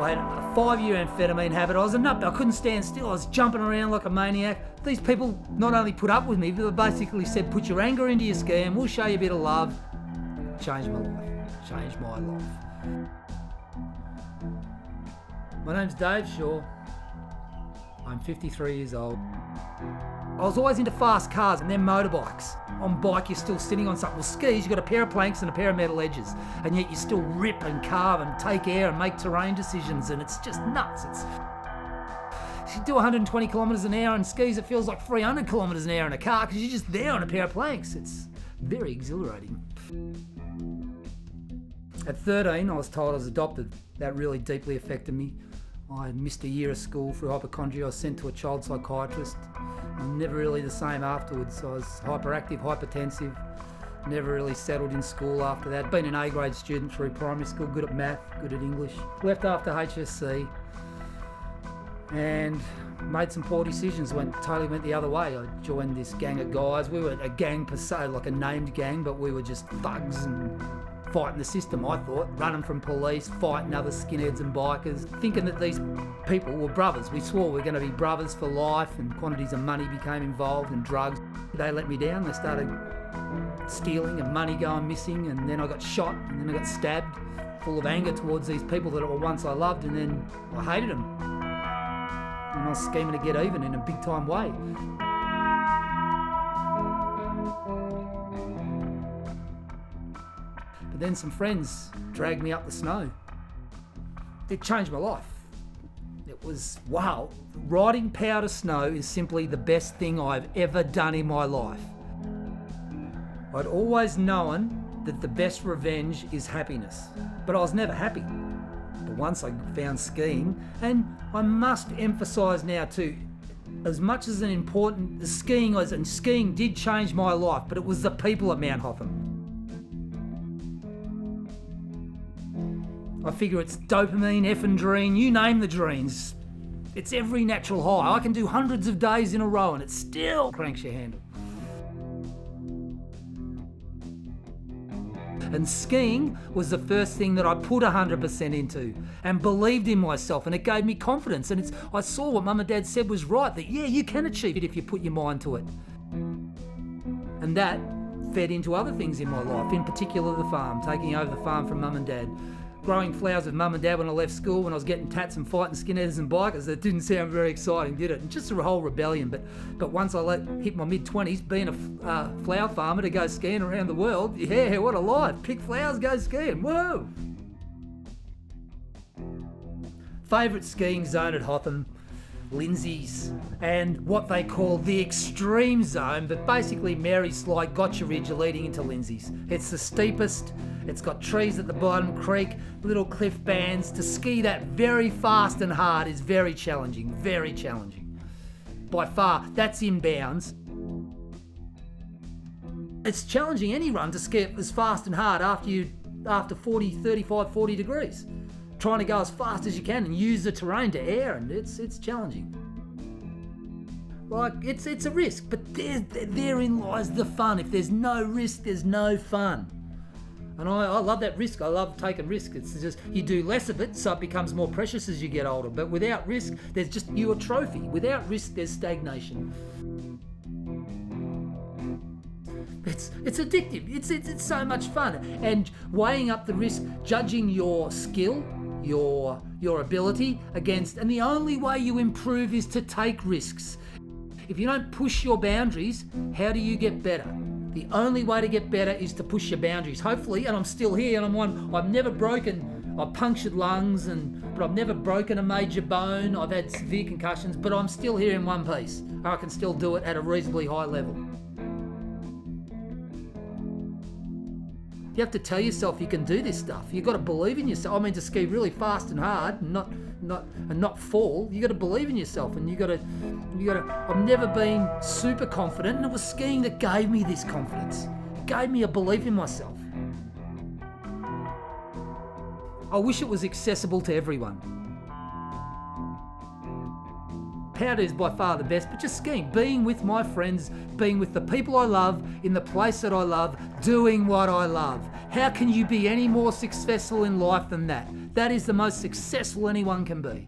I had a 5-year amphetamine habit. I was a nut. I couldn't stand still. I was jumping around like a maniac. These people not only put up with me, but they basically said, put your anger into your ski and we'll show you a bit of love. Changed my life. Changed my life. My name's Dave Shaw. I'm 53 years old. I was always into fast cars and then motorbikes. On bike, you're still sitting on something. With skis, you've got a pair of planks and a pair of metal edges, and yet you still rip and carve and take air and make terrain decisions, and it's just nuts. You do 120 kilometres an hour on skis, it feels like 300 kilometres an hour in a car because you're just there on a pair of planks. It's very exhilarating. At 13, I was told I was adopted. That really deeply affected me. I missed a year of school through hypochondria. I was sent to a child psychiatrist. I'm never really the same afterwards. I was hyperactive, hypertensive, never really settled in school after that. Been an A-grade student through primary school, good at math, good at English. Left after HSC and made some poor decisions, totally went the other way. I joined this gang of guys. We weren't a gang per se, like a named gang, but we were just thugs and fighting the system, I thought, running from police, fighting other skinheads and bikers, thinking that these people were brothers. We swore we were going to be brothers for life, and quantities of money became involved and drugs. They let me down. They started stealing and money going missing, and then I got shot and then I got stabbed, full of anger towards these people that were once I loved, and then I hated them. And I was scheming to get even in a big time way. Then some friends dragged me up the snow. It changed my life. It was, wow, riding powder snow is simply the best thing I've ever done in my life. I'd always known that the best revenge is happiness, but I was never happy. But once I found skiing, and I must emphasise now too, as much as skiing did change my life, but it was the people at Mount Hotham. I figure it's dopamine, ephedrine, you name the dreams. It's every natural high. I can do hundreds of days in a row and it still cranks your handle. And skiing was the first thing that I put 100% into and believed in myself, and it gave me confidence. And I saw what Mum and Dad said was right, that yeah, you can achieve it if you put your mind to it. And that fed into other things in my life, in particular the farm, taking over the farm from Mum and Dad. Growing flowers with Mum and Dad when I left school, when I was getting tats and fighting skinheads and bikers. That didn't sound very exciting, did it? And just a whole rebellion. But once I hit my mid-20s, being a flower farmer to go skiing around the world, yeah, what a life. Pick flowers, go skiing, whoa! Favourite skiing zone at Hotham, Lindsay's, and what they call the extreme zone, but basically Mary Slide, Gotcha Ridge leading into Lindsay's. It's the steepest. It's got trees at the bottom, creek, little cliff bands. To ski that very fast and hard is very challenging, very challenging. By far, that's inbounds. It's challenging any run to ski it as fast and hard after 40, 35, 40 degrees. Trying to go as fast as you can and use the terrain to air, and it's challenging. Like, it's a risk, but therein lies the fun. If there's no risk, there's no fun. And I love that risk. I love taking risk. It's just you do less of it, so it becomes more precious as you get older. But without risk, there's just you a trophy. Without risk, there's stagnation. It's addictive. It's so much fun. And weighing up the risk, judging your skill, your ability against, and the only way you improve is to take risks. If you don't push your boundaries, how do you get better? The only way to get better is to push your boundaries. Hopefully, and I'm still here, and I've never broken, I've punctured lungs, but I've never broken a major bone. I've had severe concussions, but I'm still here in one piece. I can still do it at a reasonably high level. You have to tell yourself you can do this stuff. You've got to believe in yourself. I mean, to ski really fast and hard and not fall, you got to believe in yourself, and you got to. I've never been super confident, and it was skiing that gave me this confidence. It gave me a belief in myself. I wish it was accessible to everyone. how to is by far the best, but just skiing, being with my friends, being with the people I love, in the place that I love, doing what I love. How can you be any more successful in life than that? That is the most successful anyone can be.